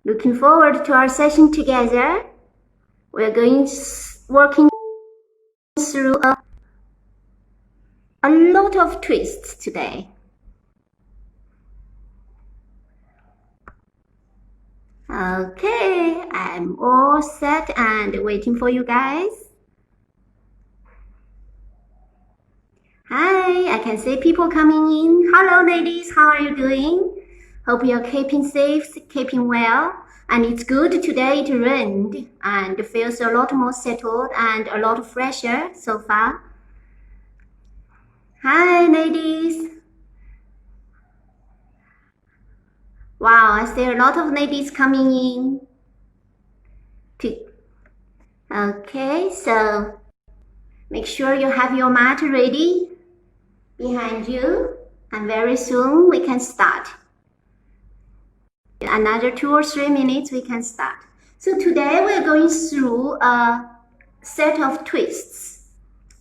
Looking forward to our session together. We're working through a lot of twists today. Okay, I'm all set and waiting for you guys. Hi, I can see people coming in. Hello ladies, how are you doing? Hope you're keeping safe, keeping well. And it's good today it rained and feels a lot more settled and a lot fresher so far. Hi ladies. Wow, I see a lot of ladies coming in. Okay, so make sure you have your mat ready behind you, and very soon we can start. In another 2 or 3 minutes we can start. So today we're going through a set of twists.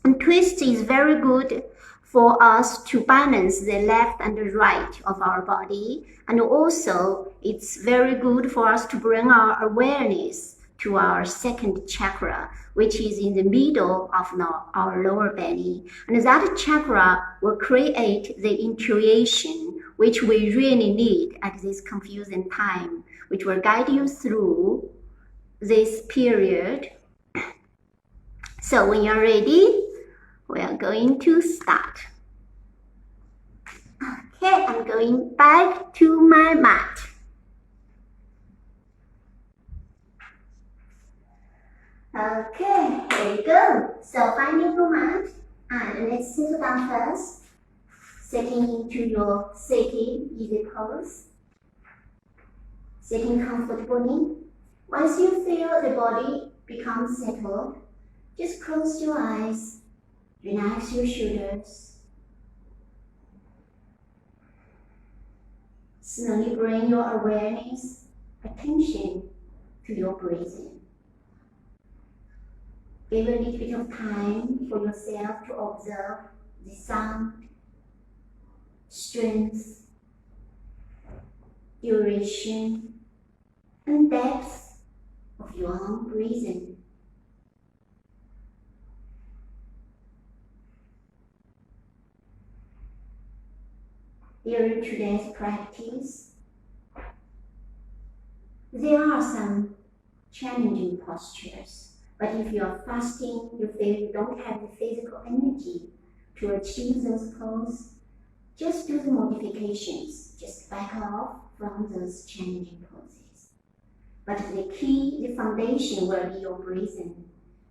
And twist is very good for us to balance the left and the right of our body. And also it's very good for us to bring our awareness to our second chakra, which is in the middle of our lower belly. And that chakra will create the intuition which we really need at this confusing time, which will guide you through this period. So when you're ready, we are going to start. Okay, I'm going back to my mat. Okay, here we go. So find your mat and let's sit down first. Sitting into your sitting easy pose. Sitting comfortably. Once you feel the body become settled, just close your eyes, relax your shoulders. Slowly bring your awareness, attention to your breathing. Give a little bit of time for yourself to observe the sound, strength, duration, and depth of your own breathing. During today's practice, there are some challenging postures, but if you are fasting, you feel you don't have the physical energy to achieve those poses, just do the modifications, just back off from those challenging poses. But the key, the foundation will be your breathing,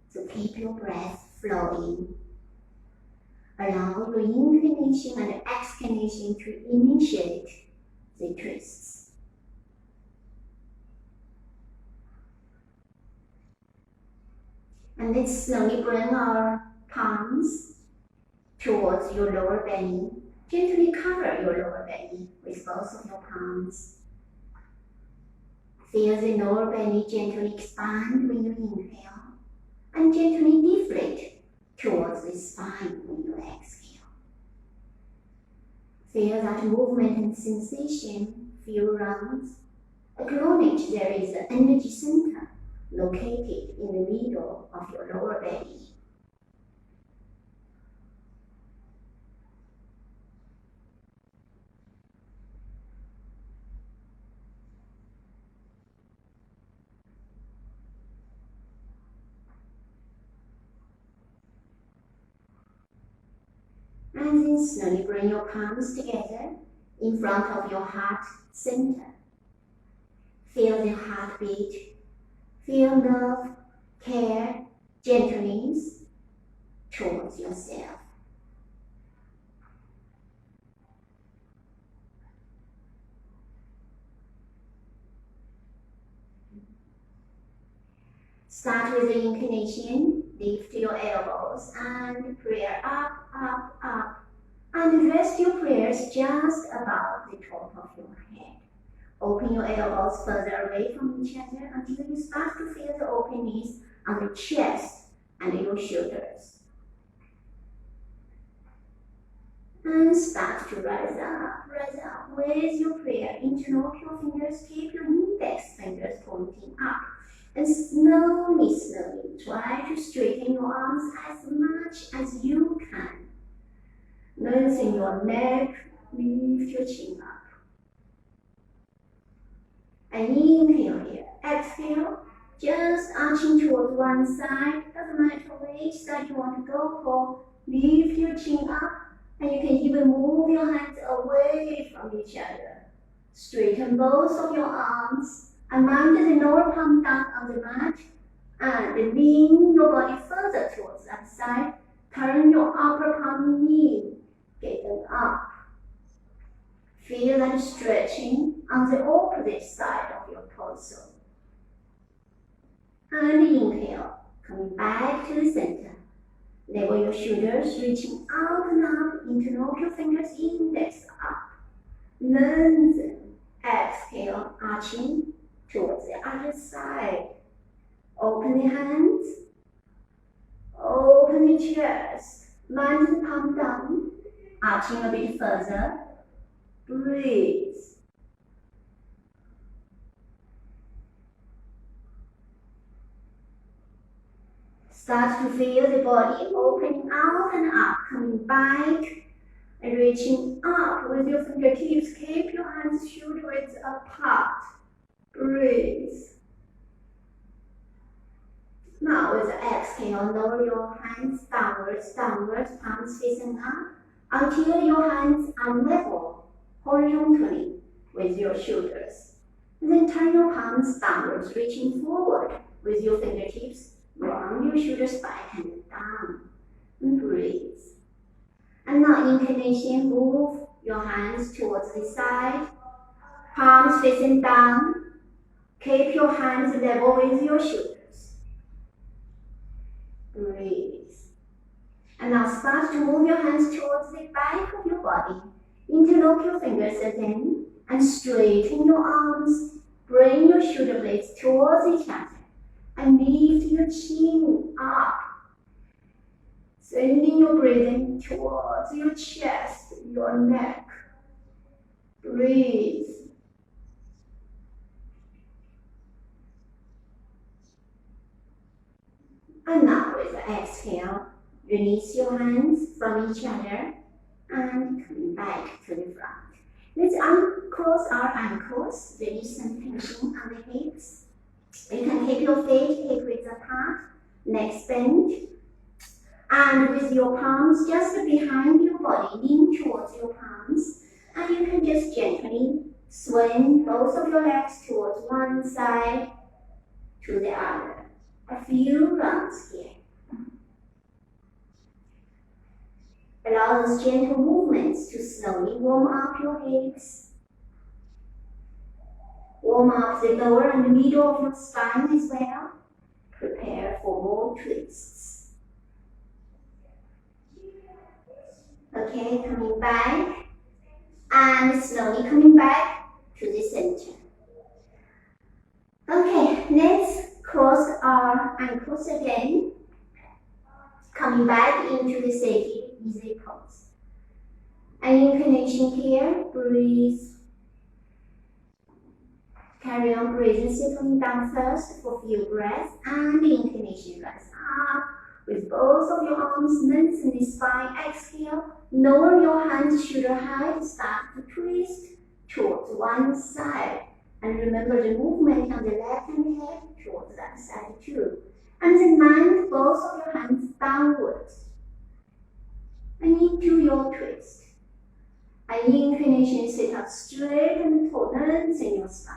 so keep your breath flowing. Allow your inclination and exhalation to initiate the twists. And let's slowly bring our palms towards your lower belly. Gently cover your lower belly with both of your palms. Feel the lower belly gently expand when you inhale and gently deflate towards the spine when you exhale. Feel that movement and sensation few rounds. Acknowledge there is an energy center located in the middle of your lower belly. And then slowly bring your palms together in front of your heart center. Feel the heartbeat. Feel love, care, gentleness towards yourself. Start with the inclination. Lift your elbows and prayer up, up, up. And rest your prayers just above the top of your head. Open your elbows further away from each other until you start to feel the openness on the chest and your shoulders. And start to rise up with your prayer. Interlock your fingers, keep your index finger And slowly, try to straighten your arms as much as you can. Lengthen your neck, lift your chin up. And inhale here, exhale, just arching towards one side, doesn't matter which side you want to go for. Lift your chin up, and you can even move your hands away from each other. Straighten both of your arms, and mount the lower palm down on the mat, and lean your body further towards that side. Turn your upper palm in, get them up. Feel that stretching on the opposite side of your torso. And inhale, coming back to the center. Level your shoulders, reaching out and up. Interlock your fingers, index up. Lengthen. Exhale, arching towards the other side. Open the hands. Open the chest. Land the palm down. Arching a bit further. Breathe. Start to feel the body opening out and up, coming back and reaching up with your fingertips. Keep your hands shoulder width apart. Breathe. Now with the exhale, lower your hands downwards, palms facing up, until your hands are level horizontally with your shoulders. And then turn your palms downwards, reaching forward with your fingertips. Round your shoulders back and down. And breathe. And now inclination, move your hands towards the side. Palms facing down. Keep your hands level with your shoulders. Breathe. And now start to move your hands towards the back of your body. Interlock your fingers again and straighten your arms. Bring your shoulder blades towards each other. And lift your chin up. Sending your breathing towards your chest, your neck. Breathe. And now with the exhale, release your hands from each other and come back to the front. Let's uncross our ankles, release some tension on the hips. You can keep your feet hip width apart, legs bent, and with your palms just behind your body, lean towards your palms, and you can just gently swing both of your legs towards one side to the other. A few rounds here. Allow those gentle movements to slowly warm up your hips. Warm up the lower and the middle of your spine as well. Prepare for more twists. Okay, coming back and slowly coming back to the center. Okay, let's cross our ankles again. Coming back into the seated easy pose. An inclination here, breathe. Carry on breathing, settling down first for a few breaths, and the inclination rise up with both of your arms, lengthen the spine. Exhale, lower your hands shoulder height, start to twist towards one side. And remember the movement on the left hand head towards that side too. And then land both of your hands downwards and into your twist. An inclination, sit up straight and tall, lengthen your spine.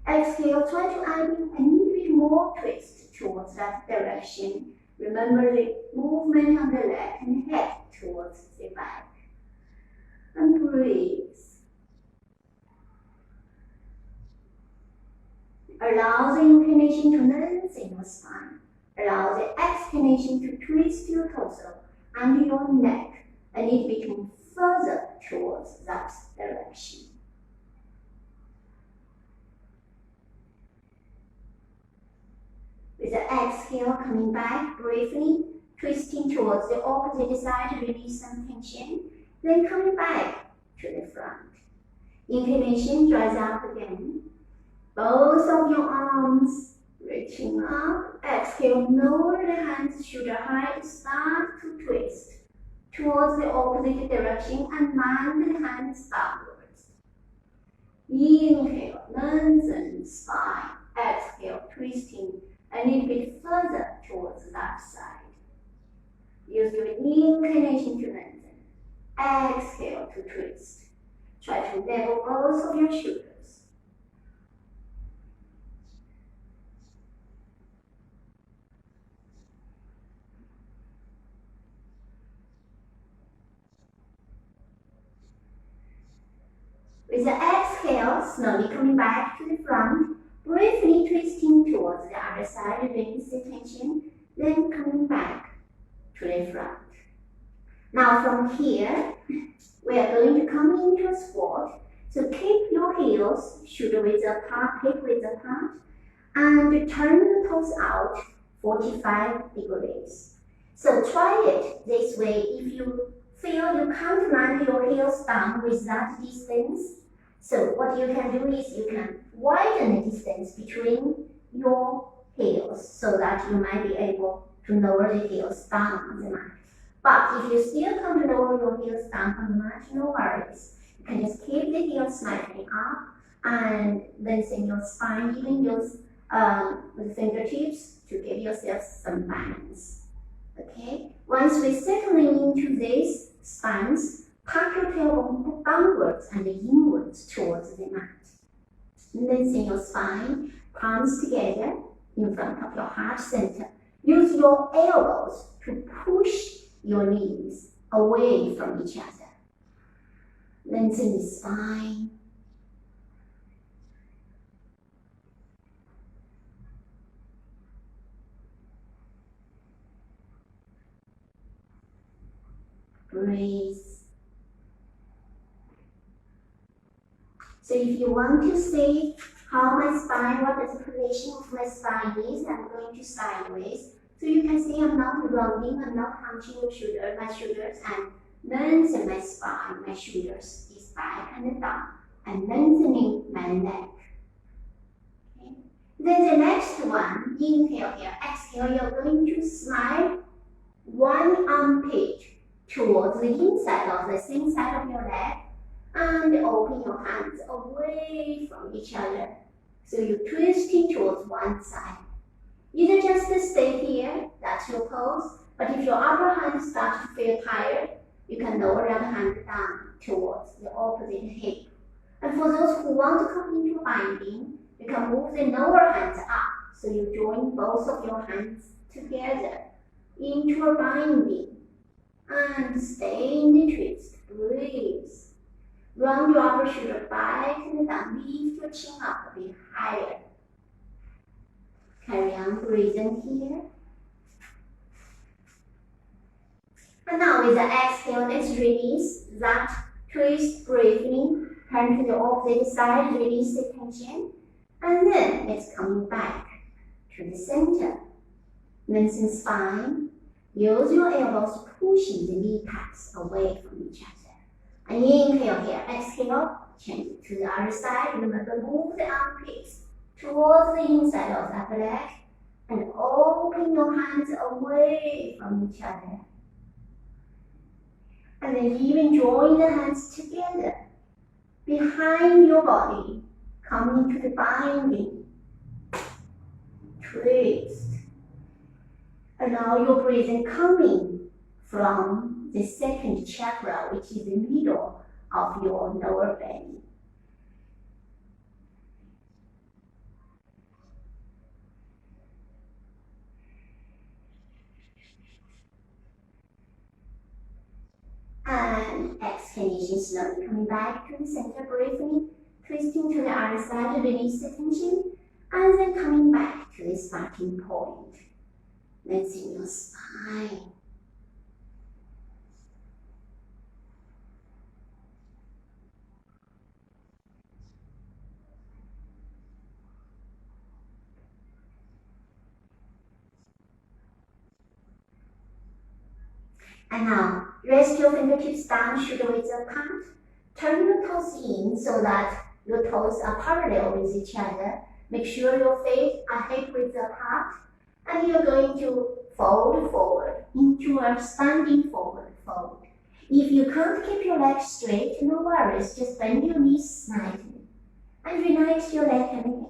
Exhale, try to add a little bit more twist towards that direction. Remember the movement on the leg and head towards the back. And breathe. Allow the inclination to lengthen your spine. Allow the exhalation to twist your torso and your neck a little bit further towards that direction. With the exhale, coming back briefly, twisting towards the opposite side, release some tension, then coming back to the front. Inclination, rise up again. Both of your arms Reaching up. Exhale, lower the hands, shoulder height, start to twist towards the opposite direction and land the hands downwards. Inhale, lengthen spine. Exhale, twisting a little bit further towards that side. Use your inclination to lengthen. Exhale to twist. Try to level both of your shoulders. With the exhale, slowly coming back to the front, briefly twisting towards the other side, release the tension, then coming back to the front. Now from here, we are going to come into a squat. So keep your heels shoulder width apart, hip width apart, and turn the toes out 45 degrees. So try it this way. If you feel you can't land your heels down with that distance, so what you can do is you can widen the distance between your heels so that you might be able to lower the heels down on the mat. But if you still can't lower your heels down on the mat, no worries. You can just keep the heels slightly up and lengthen your spine, even use the fingertips to give yourself some balance. Okay? Once we settle into this stance, tuck your tailbone downwards and inwards towards the mat. Lengthen your spine, palms together in front of your heart center. Use your elbows to push your knees away from each other. Lengthen the spine. Breathe. So if you want to see how my spine, what the position of my spine is, I'm going to sideways. So you can see I'm not rounding, I'm not hunching my shoulders, and lengthen my spine, my shoulders is back and down, and lengthening my neck. Okay. Then the next one, inhale here, exhale, you're going to slide one armpit towards the inside of the same side of your leg, and open your hands away from each other. So you're twisting towards one side. Either just stay here, that's your pose, but if your upper hand starts to feel tired, you can lower that hand down towards the opposite hip. And for those who want to come into binding, you can move the lower hands up, so you join both of your hands together into a binding. And stay in the twist, breathe. Round your upper shoulder back and down, lift your chin up a bit higher. Carry on breathing here. And now with the exhale, let's release that twist briefly. Turn to the opposite side, release the tension. And then let's come back to the center. Lengthen spine. Use your elbows pushing the kneecaps away from each other. And inhale here, exhale, change it to the other side. Remember, move the armpits towards the inside of that leg and open your hands away from each other. And then even join the hands together behind your body, coming to the binding. Twist. Allow your breathing coming from the second chakra, which is the middle of your lower belly. And exhalation, slowly coming back to the center briefly, twisting to the other side to release the tension, and then coming back to the starting point. Lengthen your spine. And now, rest your fingertips down, shoulder width apart. Turn your toes in so that your toes are parallel with each other. Make sure your feet are hip width apart, and you're going to fold forward into a standing forward fold. If you can't keep your legs straight, no worries, just bend your knees slightly and relax your leg and neck.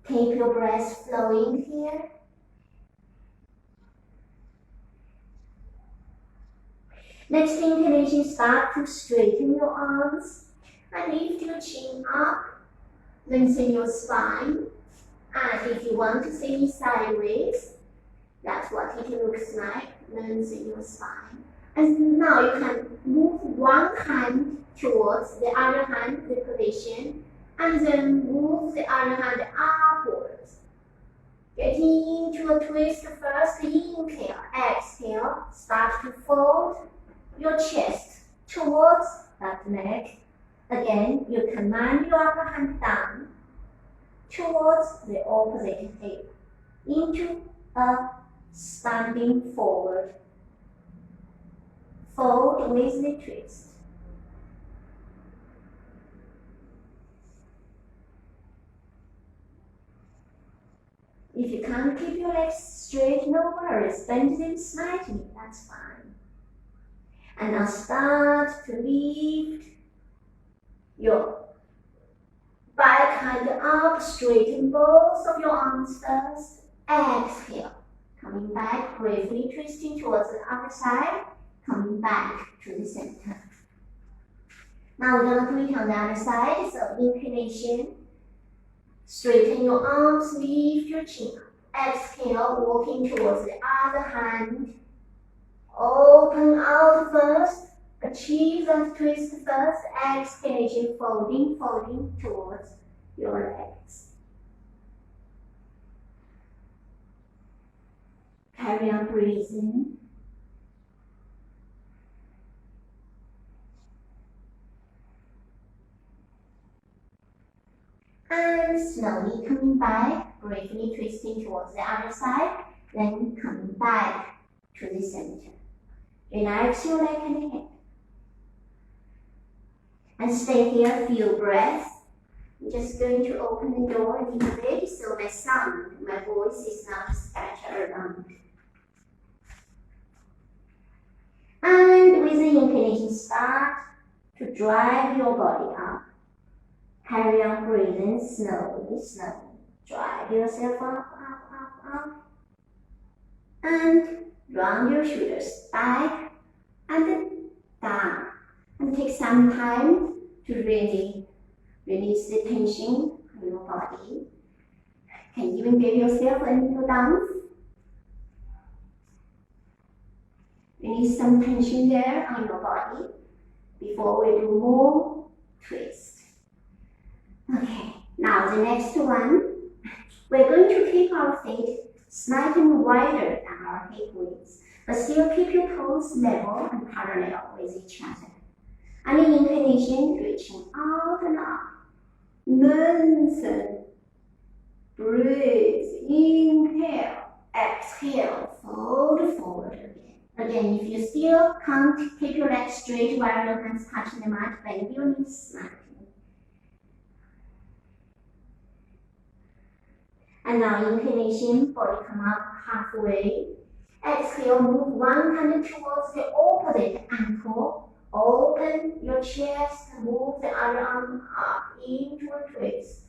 Keep your breath flowing here. Next inclination, start to straighten your arms and lift your chin up. Lengthen your spine. And if you want to see sideways, that's what it looks like. Lengthen your spine. And now you can move one hand towards the other hand, the position, and then move the other hand upwards. Getting into a twist first, inhale, exhale, start to fold your chest towards that leg. Again, you command your upper hand down towards the opposite hip into a standing forward. Fold with the twist. If you can't keep your legs straight, no worries, bend them slightly, that's fine. And now start to lift your back hand up, straighten both of your arms first. Exhale, coming back, briefly twisting towards the other side, coming back to the center. Now we're going to do it on the other side, so inclination. Straighten your arms, lift your chin up. Exhale, walking towards the other hand. Open out first. Achieve that twist first. Exhalation, folding towards your legs. Carry on breathing. And slowly coming back, briefly twisting towards the other side, then coming back to the center. Relax your leg and head. And stay here, feel breath. I'm just going to open the door a little bit so my sound, my voice is not scattered around. And with the inclination, start to drive your body up. Carry on breathing slowly. Drive yourself up. And round your shoulders back and down. And take some time to really release the tension on your body. Can even give yourself a little dance. Release some tension there on your body before we do more twists. Okay, now the next one, we're going to keep our feet slightly wider than our hip width, but still keep your toes level and parallel with each other. And the inclination, reaching out and up. Lengthen. Breathe. Inhale. Exhale. Fold forward again. Again, if you still can't keep your legs straight while your hands touching the mat, bend your knees slightly. And now inclination, body come up halfway. Exhale, move one hand towards the opposite ankle. Open your chest, move the other arm up into a twist.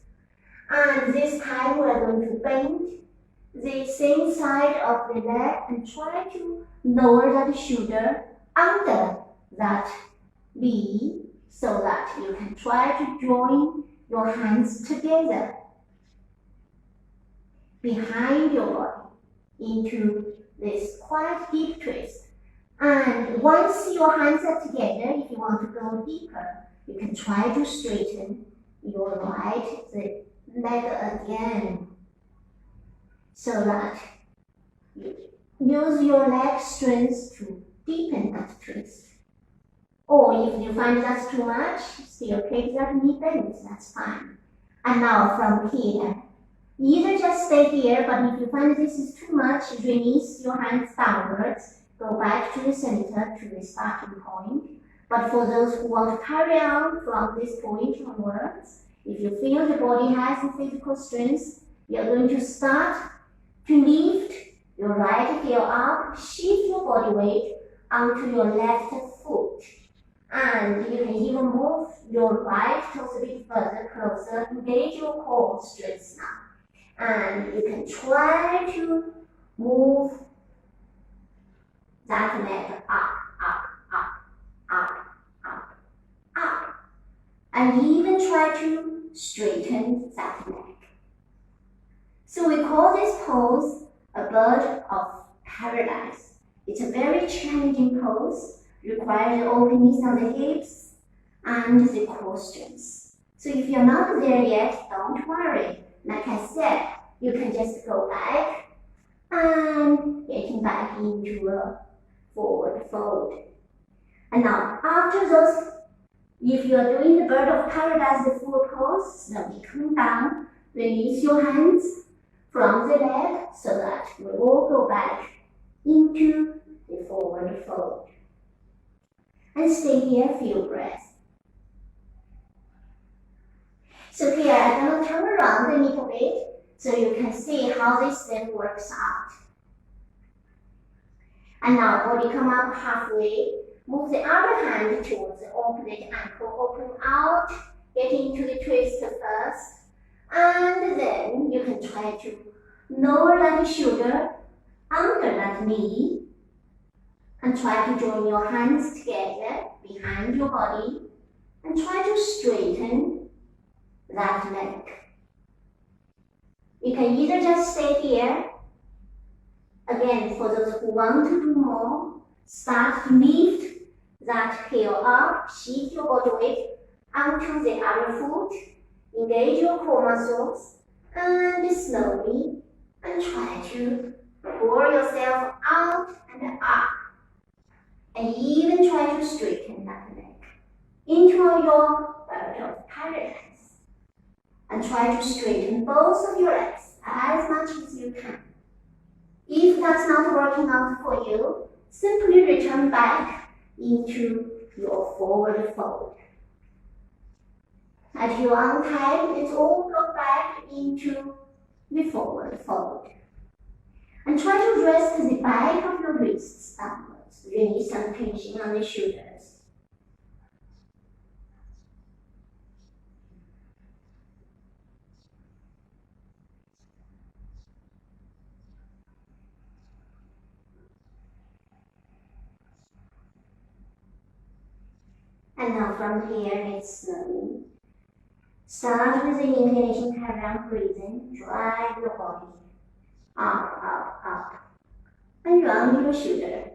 And this time we're going to bend the same side of the leg and try to lower that shoulder under that knee so that you can try to join your hands together behind your body into this quite deep twist. And once your hands are together, if you want to go deeper, you can try to straighten your right leg again so that you use your leg strength to deepen that twist. Or if you find that's too much, still keep that knee bent, that's fine. And now from here, either just stay here, but if you find this is too much, release your hands downwards. go back to the center, to the starting point. But for those who want to carry on from this point onwards, if you feel the body has the physical strength, you're going to start to lift your right heel up, shift your body weight onto your left foot. And you can even move your right toes a bit further, closer, engage your core strength now. And you can try to move that leg up, up, up, up, up, up. And even try to straighten that leg. So we call this pose a bird of paradise. It's a very challenging pose, requires the openness on the hips and the core strength. So if you're not there yet, don't worry. Like I said, you can just go back and getting back into a forward fold. And now, after those, if you are doing the bird of paradise, the full pose, slowly come down, release your hands from the leg so that we all go back into the forward fold. And stay here a few breaths. So here I'm going to turn around a little bit so you can see how this then works out. And now body come up halfway, move the other hand towards the opposite ankle, open out, get into the twist first, and then you can try to lower that shoulder under that knee, and try to join your hands together behind your body, and try to straighten that leg. You can either just stay here. Again, for those who want to do more, start to lift that heel up, shift your body weight onto the other foot, engage your core muscles, and slowly, and try to pull yourself out and up, and even try to straighten that leg into your bird of paradise, and try to straighten both of your legs as much as you can. If that's not working out for you, simply return back into your forward fold. At your own time, let's all go back into the forward fold. And try to rest the back of your wrists downwards. Release some tension on the shoulders. And now from here, let's slowly start with the inclination, carry on breathing, drive your body up, up, up, and round your shoulder,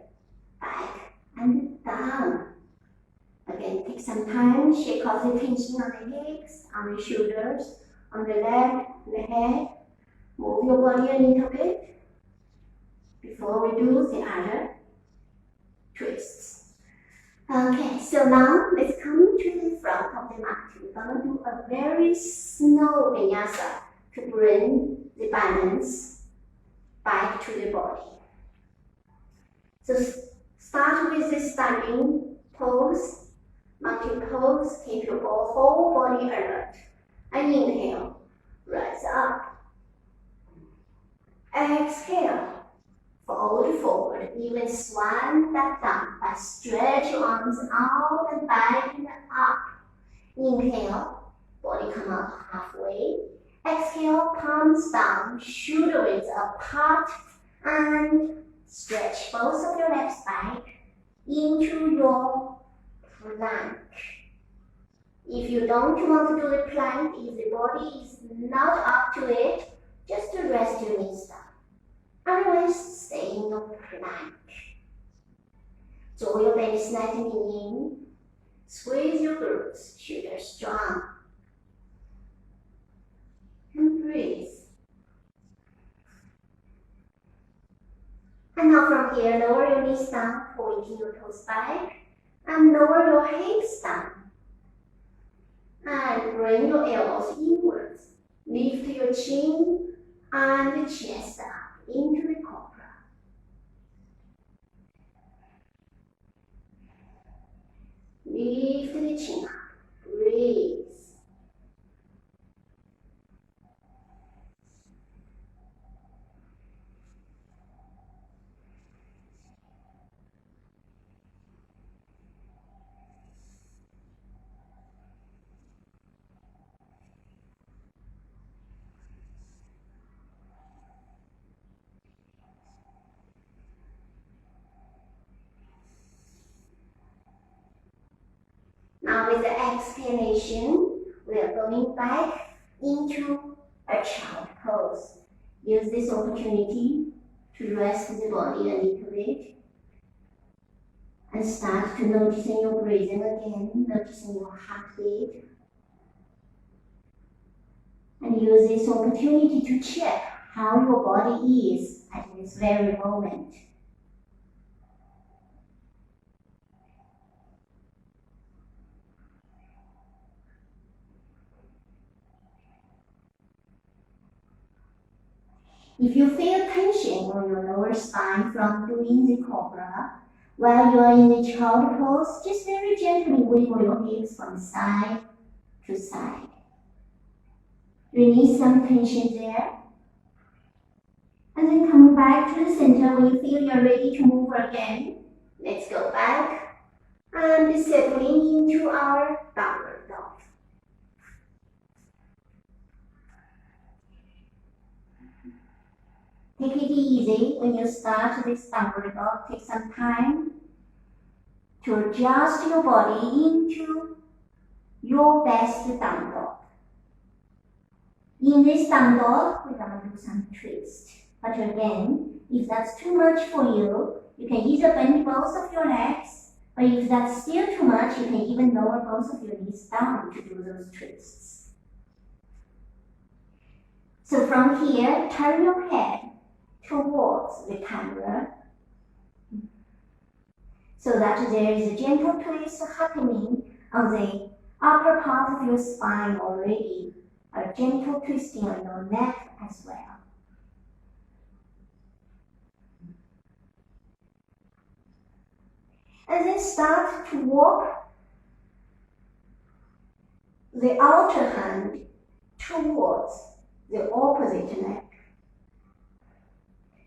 back and down. Again, take some time, shake off the tension on the hips, on the shoulders, on the leg, the head. Move your body a little bit before we do the other twists. Okay, so now let's come to the front of the mat. We're going to do a very slow vinyasa to bring the balance back to the body. So start with the standing pose, mountain pose, keep your whole body alert. And inhale, rise up. Exhale. Fold forward, even swan back down, but stretch your arms out and back and up. Inhale, body come up halfway. Exhale, palms down, shoulder widths apart, and stretch both of your legs back into your plank. If you don't want to do the plank, if the body is not up to it, just to rest your knees down. Otherwise, stay in your plank. Draw your belly slightly in. Squeeze your glutes, shoulders strong. And breathe. And now from here, lower your knees down, pointing your toes back. And lower your hips down. And bring your elbows inwards. Lift your chin and the chest up into the cobra. reaching up. Breathe. Now with the exhalation, we are going back into a child pose. Use this opportunity to rest the body a little bit. And start to noticing your breathing again, noticing your heartbeat. And use this opportunity to check how your body is at this very moment. If you feel tension on your lower spine from doing the cobra, while you are in the child pose, just very gently wiggle your hips from side to side. Release some tension there. And then come back to the center when you feel you're ready to move again. Let's go back and settling into our downward dog. Take it easy when you start this downward dog. Take some time to adjust your body into your best down dog. In this down dog, we're going to do some twist. But again, if that's too much for you, you can either bend both of your legs, or if that's still too much, you can even lower both of your knees down to do those twists. So from here, turn your head towards the camera so that there is a gentle twist happening on the upper part of your spine already, a gentle twisting on your neck as well. And then start to walk the outer hand towards the opposite leg,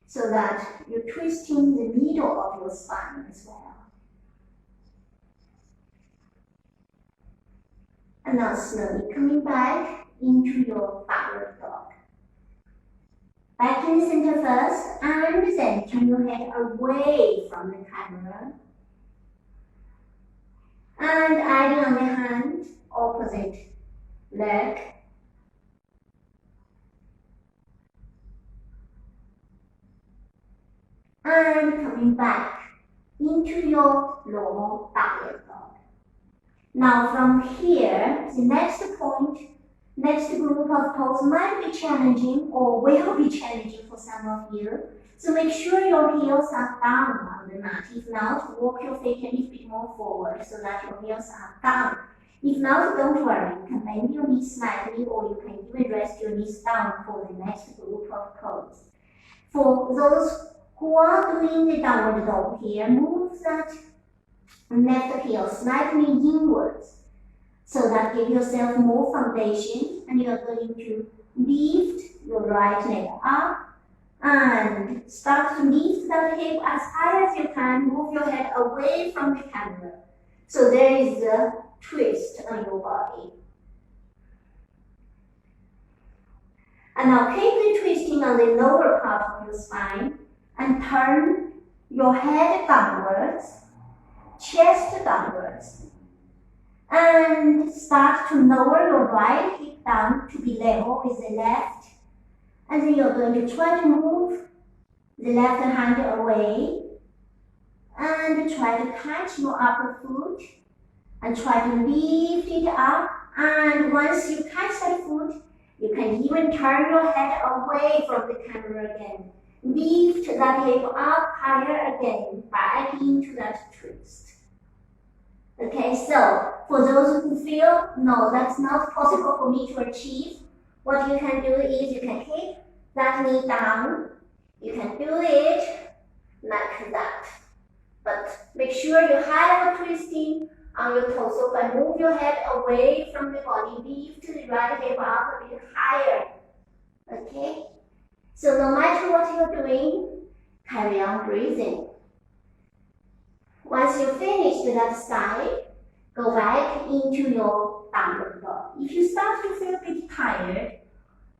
so that you're twisting the middle of your spine as well. And now slowly coming back into your downward dog. Back in the center first, and then turn your head away from the camera. And adding on the hand, opposite leg. And coming back into your normal downward dog. Now from here, the next point, next group of poses might be challenging or will be challenging for some of you. So make sure your heels are down on the mat. If not, walk your feet a little bit more forward so that your heels are down. If not, don't worry, you can bend your knees slightly, or you can even rest your knees down for the next group of poses. For those who are doing the downward dog here, move that left heel slightly inwards so that give yourself more foundation, and you're going to lift your right leg up and start to lift that hip as high as you can. Move your head away from the camera. So there is a twist on your body. And now keep the twisting on the lower part of your spine and turn your head downwards, chest downwards, and start to lower your right hip down to be level with the left. And then you're going to try to move the left hand away and try to catch your upper foot and try to lift it up. And once you catch that foot, you can even turn your head away from the camera again. Lift that hip up higher again, back into that twist. Okay, so for those who feel, no, that's not possible for me to achieve, what you can do is you can keep that knee down. You can do it like that. But make sure you have a twisting on your torso, but move your head away from the body. Lift the right hip up a bit higher. Okay? So no matter what you're doing, carry on breathing. Once you finish that side, go back into your downward dog. If you start to feel a bit tired,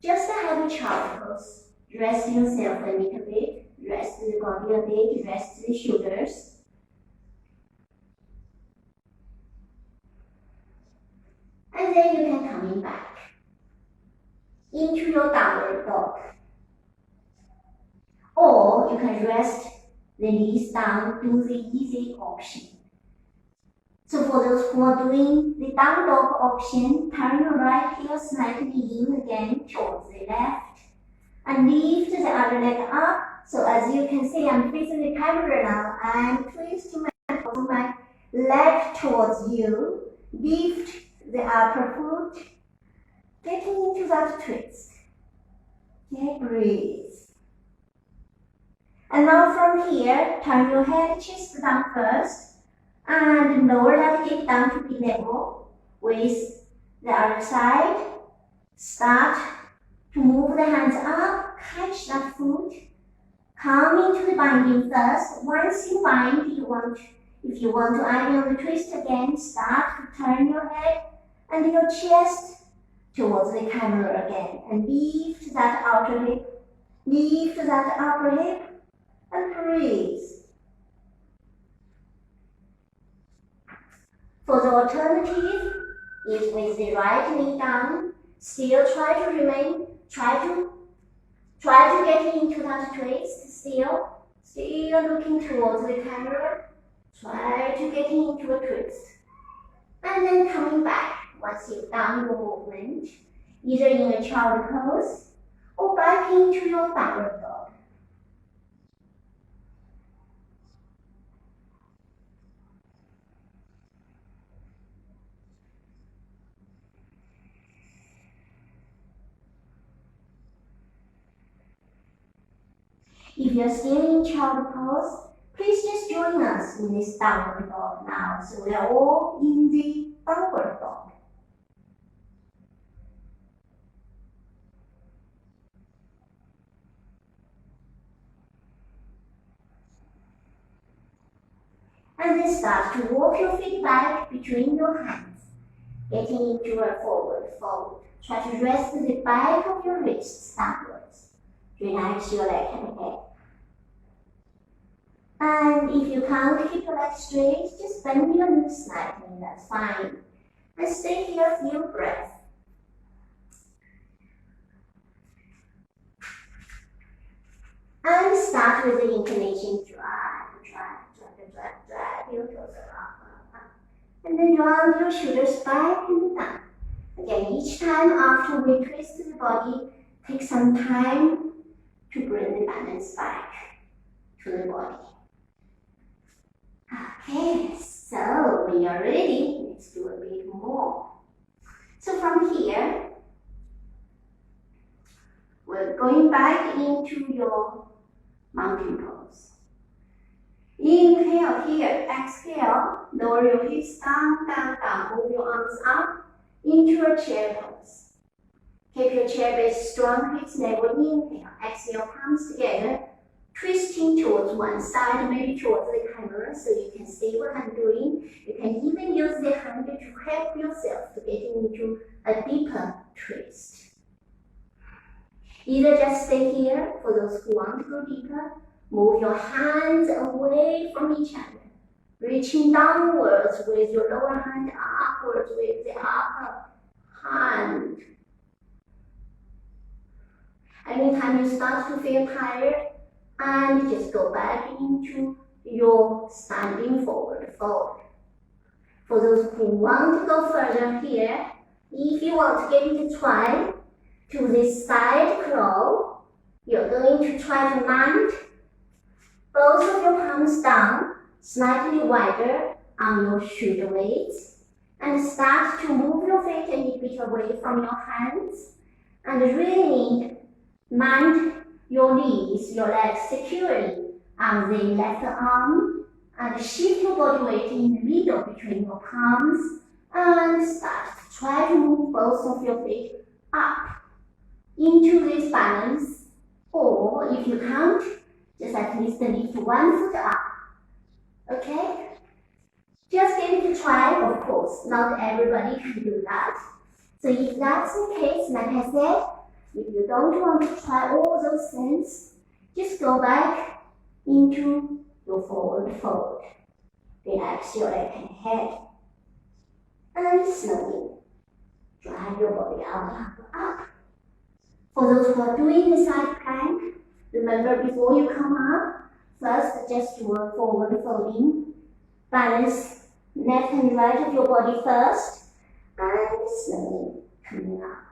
just have a child pose. Rest yourself a little bit. Rest the body a bit. Rest the shoulders. And then you can come back into your downward dog. Or you can rest the knees down, do the easy option. So for those who are doing the down dog option, turn your right heel slightly in again towards the left. And lift the other leg up. So as you can see, I'm facing the camera now. I'm twisting my leg towards you. Lift the upper foot. Getting into that twist. Okay, breathe. And now from here, turn your head chest down first. And lower that hip down to be level with the other side. Start to move the hands up, catch that foot. Come into the binding first. Once you bind, if you want to add on the twist again, start to turn your head and your chest towards the camera again. And lift that outer hip, lift that upper hip, and breathe. For the alternative is with the right knee down, still try to get into that twist, still looking towards the camera, try to get into a twist. And then coming back, once you've done your movement, either in a child pose or back into your downward dog. If you're still in child pose, please just join us in this downward dog now. So we are all in the downward dog. And then start to walk your feet back between your hands, getting into a forward fold. Try to rest the back of your wrists downwards. Relax your leg and head. And if you can't keep your legs straight, just bend your knees slightly, that's fine. And stay here a few breaths. And start with the inclination, drag your toes up. And then round your shoulders back and down. Again, each time after we twist the body, take some time to bring the balance back to the body. Okay, so when you're ready, let's do a bit more. So from here, we're going back into your mountain pose. Inhale here, exhale, lower your hips down, down, down. Move your arms up into a chair pose. Keep your chair base strong, hips level. Inhale, exhale, palms together. Twisting towards one side, maybe towards the camera, so you can see what I'm doing. You can even use the hand to help yourself to get into a deeper twist. Either just stay here for those who want to go deeper. Move your hands away from each other, reaching downwards with your lower hand, upwards with the upper hand. Anytime you start to feel tired, and just go back into your standing forward fold. For those who want to go further here, if you want to get into try to this side crawl, you're going to try to land both of your palms down, slightly wider on your shoulder blades, and start to move your feet a little bit away from your hands, and really land your knees, your legs securely on the left arm And shift your body weight in the middle between your palms and start to try to move both of your feet up into this balance, or if you can't, just at least lift one foot up. Okay? Just give it a try, of course. Not everybody can do that. So if that's the case, like I said, if you don't want to try all those things, just go back into your forward fold. Relax your leg and head. And slowly drive your body up. For those who are doing the side plank, remember before you come up, first just do a forward folding. Balance left and right of your body first, and slowly coming up.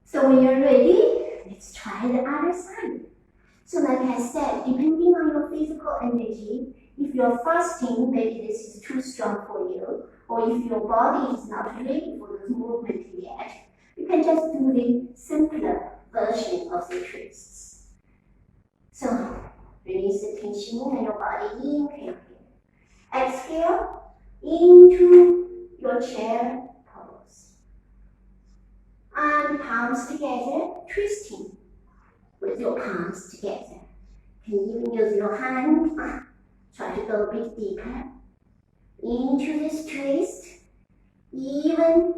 So when you're ready, let's try the other side. So like I said, depending on your physical energy, if you're fasting, maybe this is too strong for you, or if your body is not ready for those movements yet, you can just do the simpler version of the twists. So release the tension in your body, inhale. Exhale into your chair pose. And palms together, twisting with your palms together. Can even use your hand. Try to go a bit deeper into this twist. Even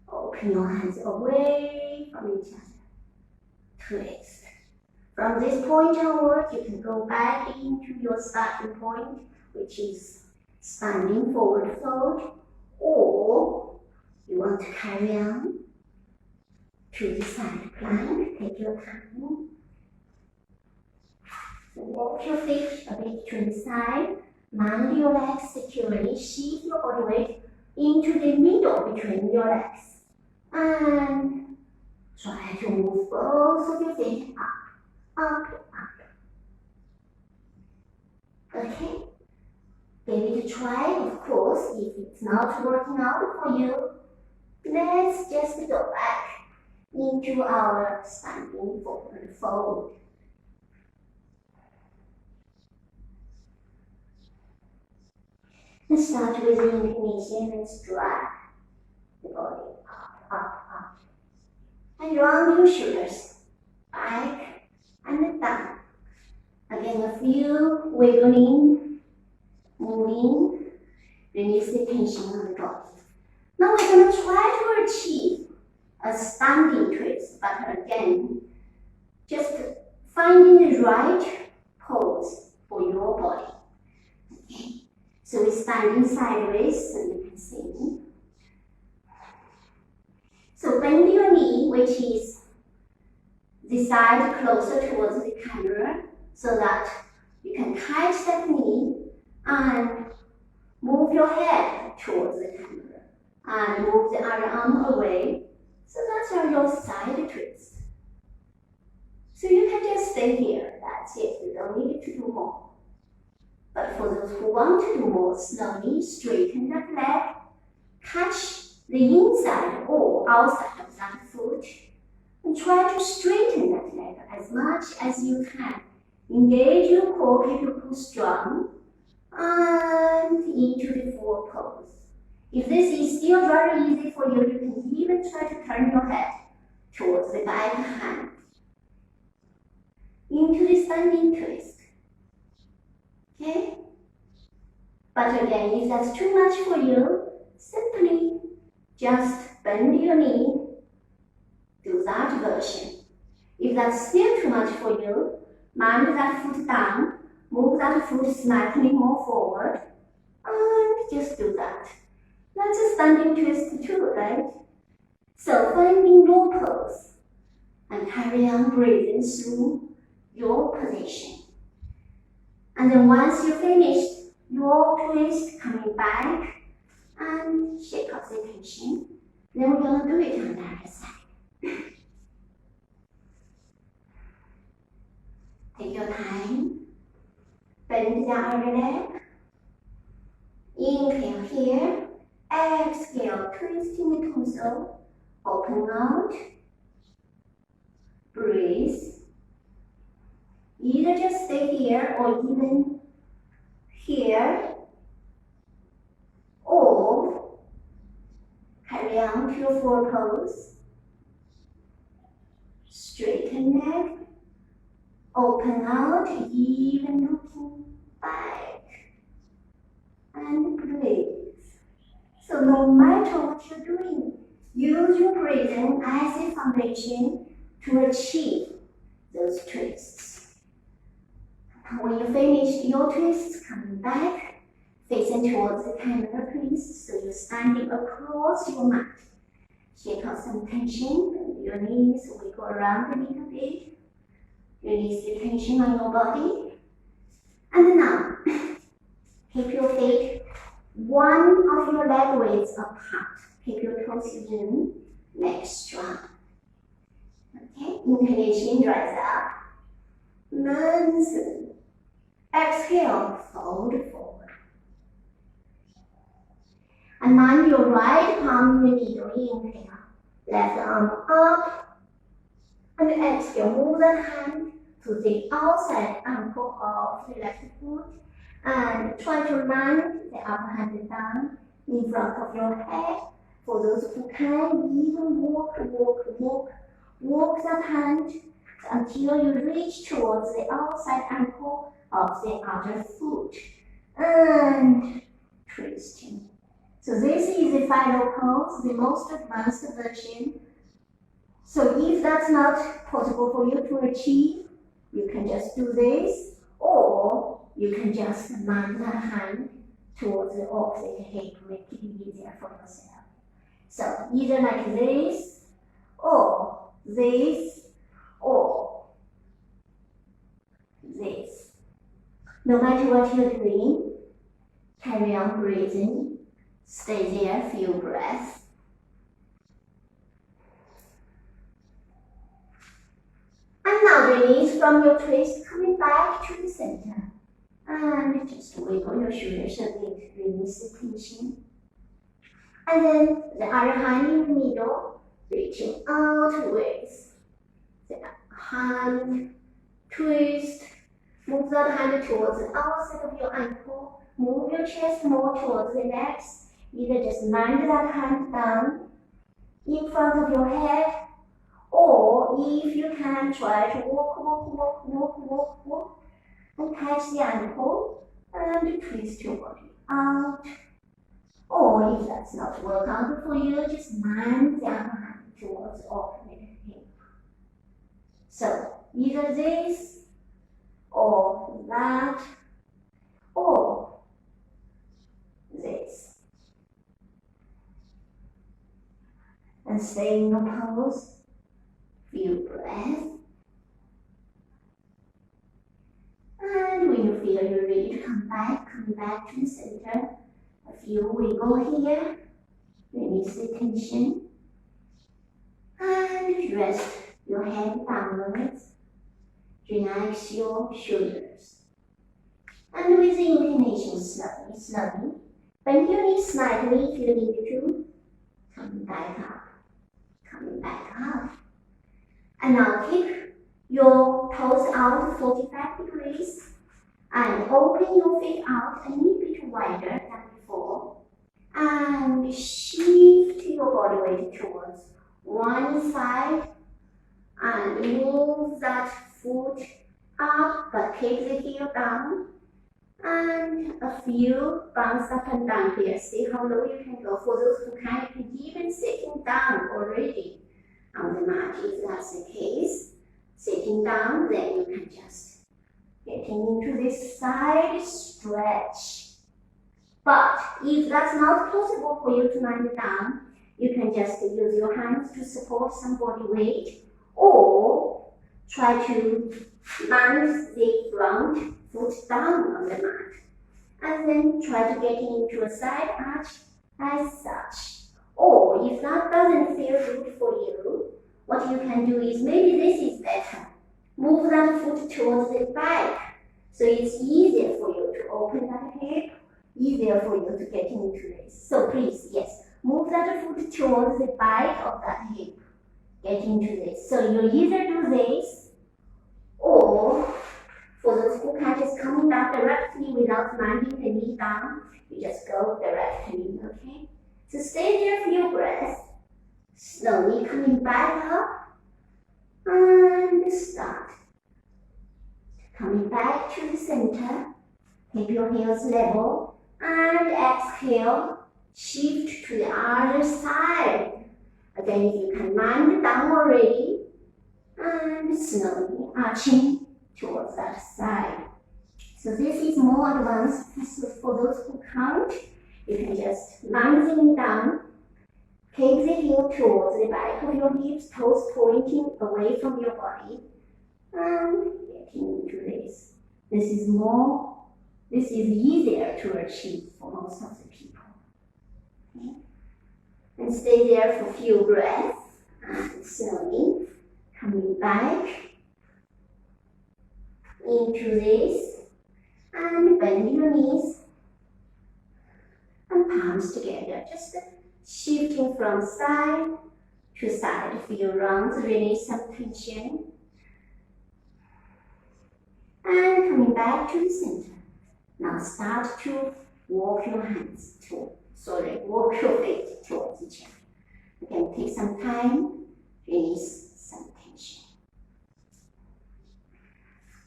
open your hands away from each other. Twist. From this point onward, you can go back into your starting point, which is standing forward fold, or you want to carry on to the side plank. Take your time. So walk your feet a bit to the side, land your legs securely, shift your body weight into the middle between your legs, and try to move both of your feet up. Okay? Give it a try, of course. If it's not working out for you, let's just go back into our standing forward fold. Let's start with the inclination. Let's drag the body up. And round your shoulders, back and down. Again, a few wiggling, moving, release the tension on the body. Now we're going to try to achieve a standing twist, but again, just finding the right pose for your body. Okay. So we're standing sideways, so you can see. So bend your knee, which is the side closer towards the camera, so that you can catch that knee and move your head towards the camera and move the other arm away. So that's your side twist. So you can just stay here. That's it. You don't need to do more. But for those who want to do more, slowly straighten that leg, catch the inside or outside of that foot, and try to straighten that leg as much as you can. Engage your core, keep your core strong, and into the forward pose. If this is still very easy for you, you can even try to turn your head towards the back hand. Into the standing twist. Okay? But again, if that's too much for you, simply just bend your knee, do that version. If that's still too much for you, land that foot down, move that foot slightly more forward, and just do that. That's a standing twist too, right? So finding your pose and carry on breathing through your position. And then once you're finished your twist, coming back and shake off the tension. Then we're going to do it on the other side. Take your time. Bend the other leg. Inhale here. Exhale, twisting the torso. Open out. Breathe. Either just stay here or even here, or carry on to your floor pose. Straighten neck, open out, even looking back, and breathe. So no matter what you're doing, use your breathing as a foundation to achieve those twists. When you finish your twists, coming back, facing towards the camera, please. So you're standing across your mat. Shake off some tension, bend your knees, wiggle around a little bit. Release the tension on your body. And now, keep your feet one of your leg widths apart. Keep your toes in, neck strong. Okay, inhalation, rise up. Lengthen. Exhale, fold forward. And on your right palm in the middle, inhale. Left arm up. And exhale, move that hand to the outside ankle of the left foot. And try to land the upper hand down in front of your head. For those who can, even walk that hand until you reach towards the outside ankle of the other foot. And twisting. So this is the final pose, the most advanced version. So if that's not possible for you to achieve, you can just do this, or you can just land that hand towards the opposite hip, make it easier for yourself. So either like this, or this, or this. No matter what you're doing, carry on breathing. Stay there, feel breath. And now release from your twist, coming back to the center. And just wiggle your shoulders a bit, release the tension. And then the other hand in the middle, reaching outwards. The hand, twist, move that hand towards the outside of your ankle. Move your chest more towards the legs. Either just land that hand down in front of your head, or if you can, try to walk, and catch the ankle and twist your body out. Or if that's not workout for you, just land the upper hand towards the opposite hip. So either this, or that, or this. And stay in your pose. Feel breath. And when you feel you're ready to come back to the center. A few wiggle here. Release the tension. And rest your head downwards. Relax your shoulders. And with the inclination, slowly. Bend your knees slightly if you need to. Coming back up. And now keep your toes out 45 degrees and open your feet out a little bit wider than before. And shift your body weight towards one side and move that foot up, but keep the heel down. And a few bounce up and down here. See how low you can go. For those who can, you can even sitting down already on the mat. If that's the case, sitting down, then you can just getting into this side stretch. But if that's not possible for you to land down, you can just use your hands to support some body weight, or try to land the front foot down on the mat, and then try to get into a side arch as such. Or if that doesn't feel good for you, what you can do is, maybe this is better. Move that foot towards the back, so it's easier for you to open that hip, easier for you to get into this. So please, yes, move that foot towards the back of that hip, get into this. So you either do this, or for those who can't just coming back directly without landing the knee down, you just go directly, okay? So stay there for your breath. Slowly coming back up and start. Coming back to the center. Keep your heels level and exhale. Shift to the other side. Again, if you can land down already, and slowly arching towards that side. So this is more advanced. So for those who can't, you can just land the knee down. Take the heel towards the back of your hips, toes pointing away from your body, and getting into this. This is easier to achieve for most of the people. Okay? And stay there for a few breaths, and slowly coming back into this, and bend your knees and palms together, just shifting from side to side. A few rounds, release some tension, and coming back to the center. Now start to walk your feet towards each other. Again, take some time, release some tension.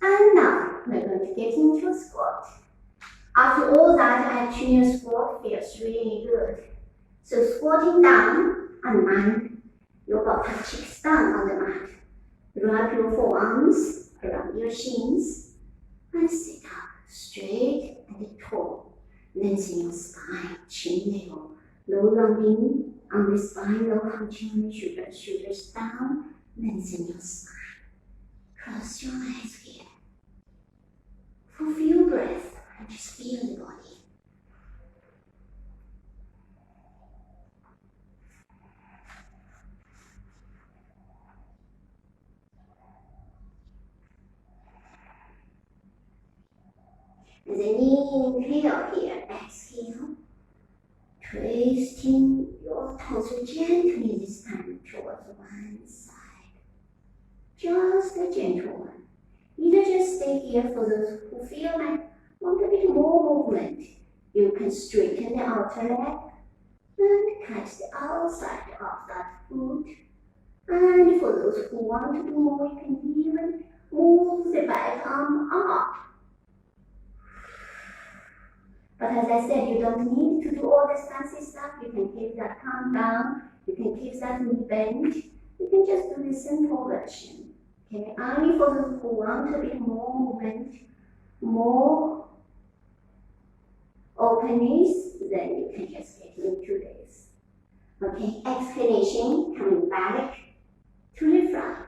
And now we're going to get into a squat. After all that, actually a squat feels really good. So squatting down and land your butt cheeks down on the mat. Wrap your forearms around your shins and sit up straight and tall. Lengthen your spine, chin level, low landing on the spine, low hunching on the shoulders down. Lengthen your spine. Cross your legs here. For a few breaths and just feel the body. And then inhale here, exhale, twisting your torso gently this time towards one side. Just a gentle one. Either just stay here for those who feel like want a bit more movement. You can straighten the outer leg and catch the outside of that foot. And for those who want to do more, you can even move the back arm up. But as I said, you don't need to do all this fancy stuff. You can keep that palm down. You can keep that knee bent. You can just do the simple version. Okay, only for those who want a bit more movement, more openness, then you can just get into this. Okay, exhalation, coming back to the front.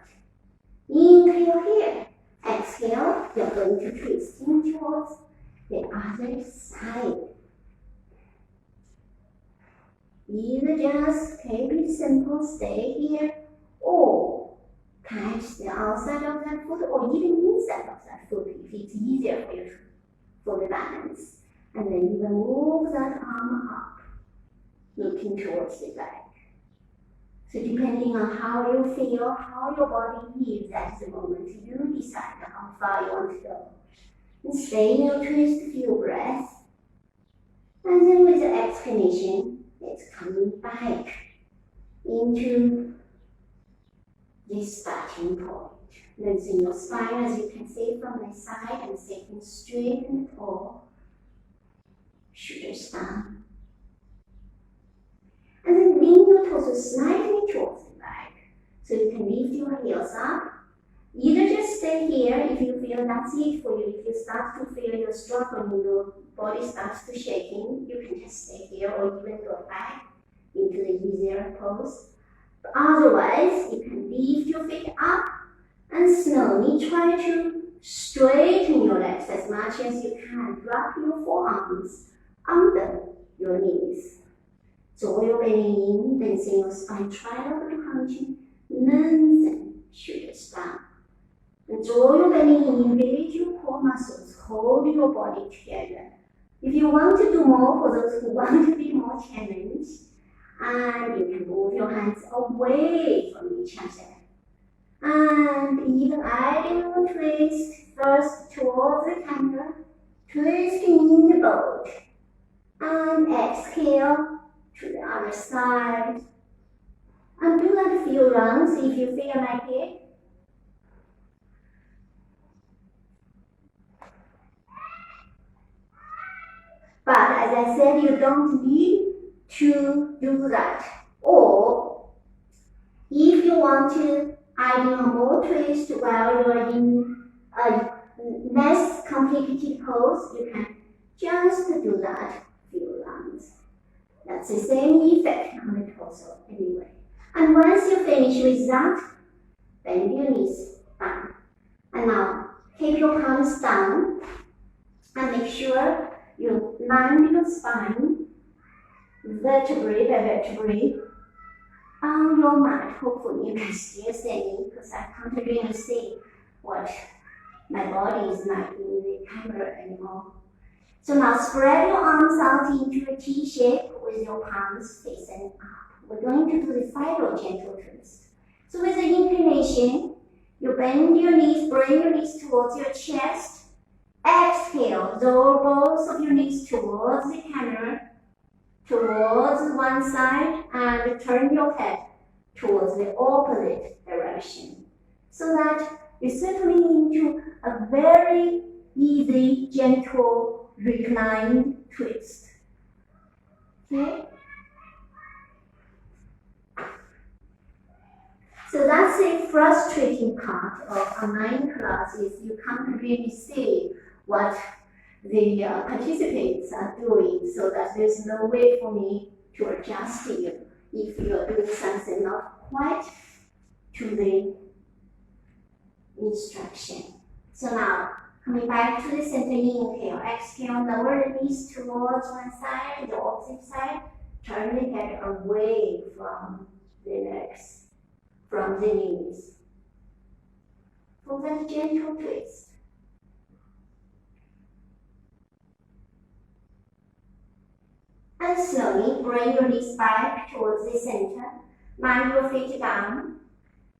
Inhale here. Exhale, you're going to twist towards the other side. Either just keep it simple, stay here, or catch the outside of that foot, or even inside of that foot if it's easier for you for the balance. And then even move that arm up, looking towards the back. So depending on how you feel, how your body is at the moment, you decide how far you want to go. And stay in your twist a few breaths. And then with the exhalation, it's coming back into this starting point. Lengthen your spine as you can see from my side and sitting straight and tall. Shoulders down. And then lean your torso slightly towards the back. So you can lift your heels up. Either just stay here if you feel that's it for you. If you start to feel your struggle and your body starts to shaking, you can just stay here or even go back into the easier pose. But otherwise, you can lift your feet up and slowly try to straighten your legs as much as you can. Wrap your forearms under your knees. 左右背引 lengthen your spine, try not to hunching, lengthen shoulders down. And 左右背引 engage your core muscles, hold your body together. If you want to do more, for those who want to be more challenged, and you can move your hands away from each other. And even ideal twist first towards the camera, twisting in the boat, and exhale to the other side. And do that a few rounds if you feel like it. But as I said, you don't need to do that. Or if you want to add in more twist while you're in a less complicated pose, you can just do that few rounds. That's the same effect on the torso anyway. And once you finish with that, bend your knees down. And now keep your palms down and make sure you land your spine vertebrae by vertebrae on your mat. Hopefully you can still standing because I can't really see what my body is like in the camera anymore. So now spread your arms out into a T shape with your palms facing up. We're going to do the final gentle twist. So with the inclination, you bend your knees, bring your knees towards your chest. Exhale, draw both of your knees towards the camera, towards one side, and turn your head towards the opposite direction. So that you're settling into a very easy, gentle, reclined twist. Okay? So that's the frustrating part of online classes. You can't really see what the participants are doing, so that there's no way for me to adjust you if you're doing something not quite to the instruction. So now, coming back to the center, inhale, exhale, lower the knees towards one side, the opposite side, turn the head away from the legs, from the knees. For that gentle twist. And slowly bring your knees back towards the center, land your feet down,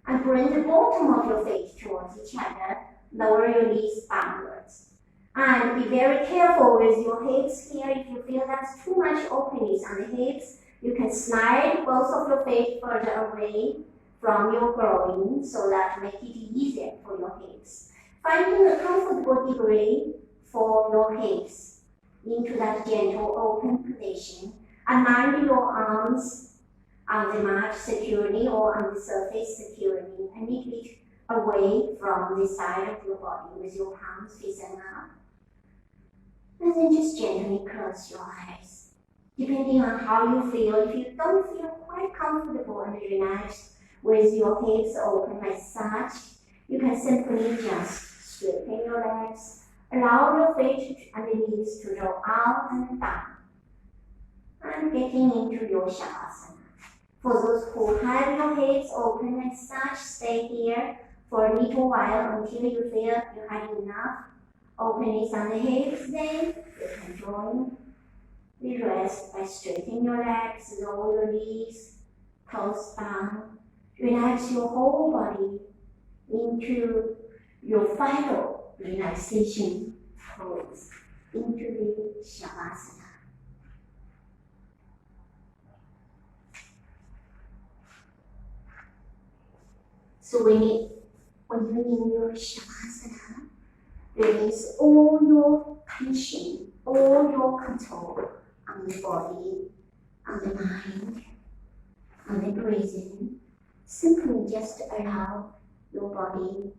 and bring the bottom of your feet towards each other, lower your knees backwards. And be very careful with your hips here. If you feel that's too much openness on the hips, you can slide both of your feet further away from your groin so that make it easier for your hips. Finding a comfortable degree for your hips into that gentle open position, and land your arms on the mat securely or on the surface securely, and a little bit away from the side of your body with your palms facing up. And then just gently close your eyes. Depending on how you feel, if you don't feel quite comfortable and relaxed with your hips open like such, you can simply just straighten your legs, allow your feet and the knees to roll out and down, and getting into your shavasana. For those who have your hips open and such, stay here for a little while until you feel you have enough openness on the hips. Then you can join the rest by straightening your legs, lower your knees, toes down, relax your whole body into your final relaxation pose, into the shavasana. So when you're in your shavasana, release all your tension, all your control on the body, on the mind, on the breathing. Simply just allow your body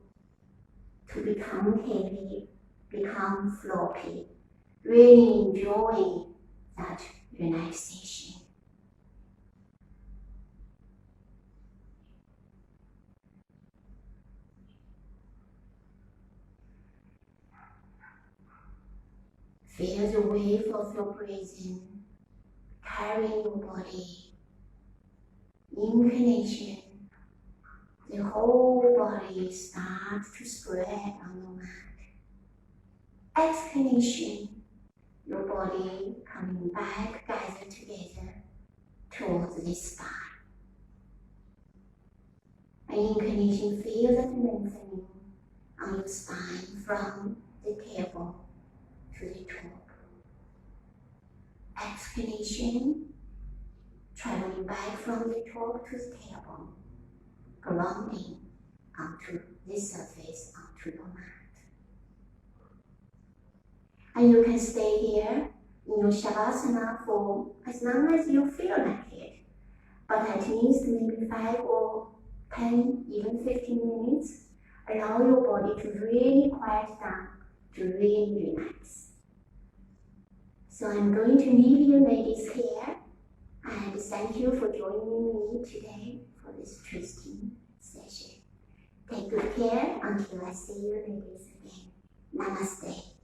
to become heavy, become floppy, really enjoying that relaxation. Feel the wave of your breathing carrying your body. Inclination, the whole body starts to spread on your mat. Exhalation, your body coming back, gathered together towards the sky. And Inhalation, feel that lengthening on your spine from the tailbone to the top. Exhalation, traveling back from the top to the tailbone, grounding onto the surface, onto your mat. And you can stay here in your Shavasana for as long as you feel like it, but at least maybe 5 or 10, even 15 minutes. Allow your body to really quiet down, to really relax. So I'm going to leave you ladies here, and thank you for joining me today for this interesting session. Take good care until I see you ladies again. Namaste.